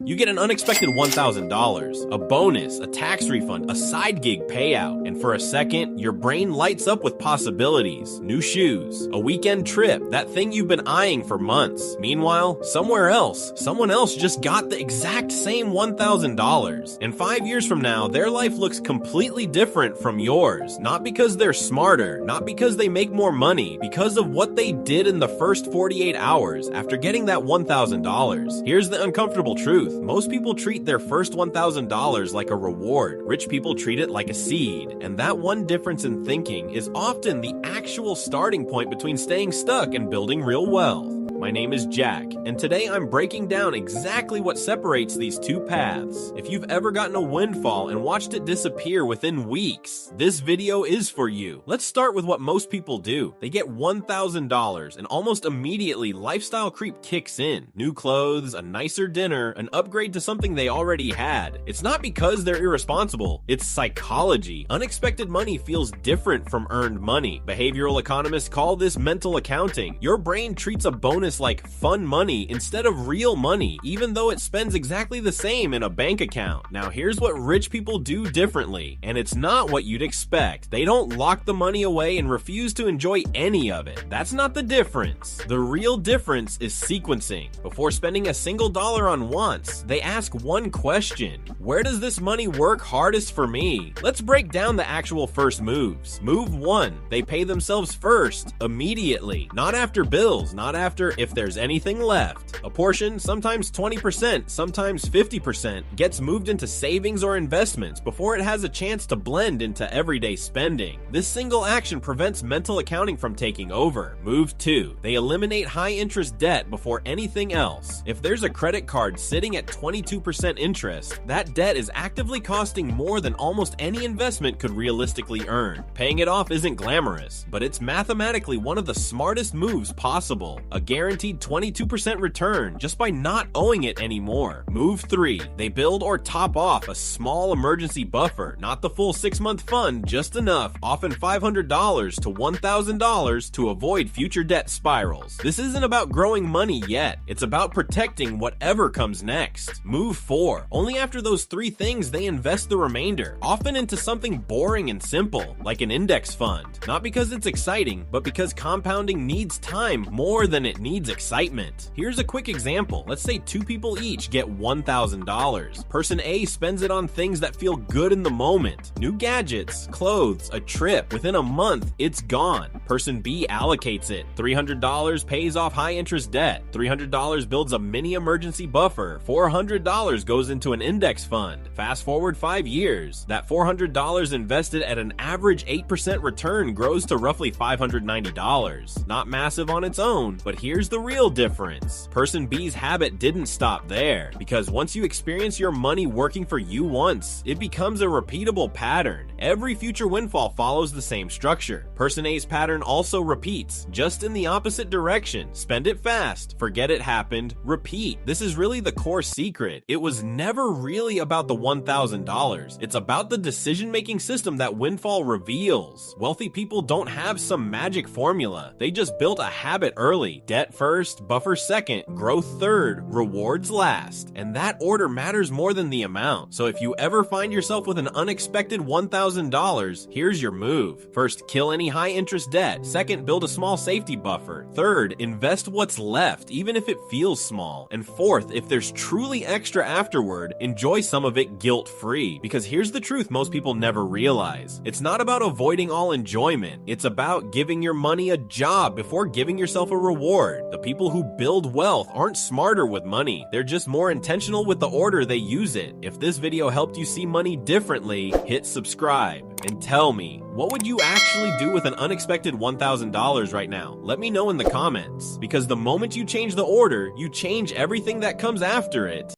You get an unexpected $1,000, a bonus, a tax refund, a side gig payout, and for a second, your brain lights up with possibilities. New shoes, a weekend trip, that thing you've been eyeing for months. Meanwhile, somewhere else, someone else just got the exact same $1,000. And 5 years from now, their life looks completely different from yours. Not because they're smarter, not because they make more money, because of what they did in the first 48 hours after getting that $1,000. Here's the uncomfortable truth. Most people treat their first $1,000 like a reward. Rich people treat it like a seed. And that one difference in thinking is often the actual starting point between staying stuck and building real wealth. My name is Jack, and today I'm breaking down exactly what separates these two paths. If you've ever gotten a windfall and watched it disappear within weeks, this video is for you. Let's start with what most people do. They get $1,000 and almost immediately lifestyle creep kicks in. New clothes, a nicer dinner, an upgrade to something they already had. It's not because they're irresponsible, it's psychology. Unexpected money feels different from earned money. Behavioral economists call this mental accounting. Your brain treats a bonus like fun money instead of real money, even though it spends exactly the same in a bank account. Now here's what rich people do differently, and it's not what you'd expect. They don't lock the money away and refuse to enjoy any of it. That's not the difference. The real difference is sequencing. Before spending a single dollar on wants, they ask one question: where does this money work hardest for me? Let's break down the actual first moves. Move 1, they pay themselves first, immediately, not after bills, not after if there's anything left. A portion, sometimes 20%, sometimes 50%, gets moved into savings or investments before it has a chance to blend into everyday spending. This single action prevents mental accounting from taking over. Move 2, they eliminate high-interest debt before anything else. If there's a credit card sitting at 22% interest, that debt is actively costing more than almost any investment could realistically earn. Paying it off isn't glamorous, but it's mathematically one of the smartest moves possible. A guaranteed 22% return just by not owing it anymore. Move 3, they build or top off a small emergency buffer, not the full 6-month fund, just enough, often $500 to $1,000 to avoid future debt spirals. This isn't about growing money yet, it's about protecting whatever comes next. Move 4, only after those 3 things they invest the remainder, often into something boring and simple, like an index fund. Not because it's exciting, but because compounding needs time more than it needs excitement. Here's a quick example. Let's say 2 people each get $1,000. Person A spends it on things that feel good in the moment. New gadgets, clothes, a trip. Within a month, it's gone. Person B allocates it. $300 pays off high-interest debt. $300 builds a mini emergency buffer. $400 goes into an index fund. Fast forward 5 years. That $400 invested at an average 8% return grows to roughly $590. Not massive on its own, but here's the real difference. Person B's habit didn't stop there, because once you experience your money working for you once, it becomes a repeatable pattern. Every future windfall follows the same structure. Person A's pattern also repeats, just in the opposite direction. Spend it fast, forget it happened, repeat. This is really the core secret. It was never really about the $1,000. It's about the decision-making system that windfall reveals. Wealthy people don't have some magic formula. They just built a habit early. Debt first, buffer second, growth third, rewards last. And that order matters more than the amount. So if you ever find yourself with an unexpected $1,000, here's your move. First, kill any high interest debt. Second, build a small safety buffer. Third, invest what's left, even if it feels small. And fourth, if there's truly extra afterward, enjoy some of it guilt-free. Because here's the truth most people never realize. It's not about avoiding all enjoyment. It's about giving your money a job before giving yourself a reward. The people who build wealth aren't smarter with money. They're just more intentional with the order they use it. If this video helped you see money differently, hit subscribe. And tell me, what would you actually do with an unexpected $1,000 right now? Let me know in the comments. Because the moment you change the order, you change everything that comes after it.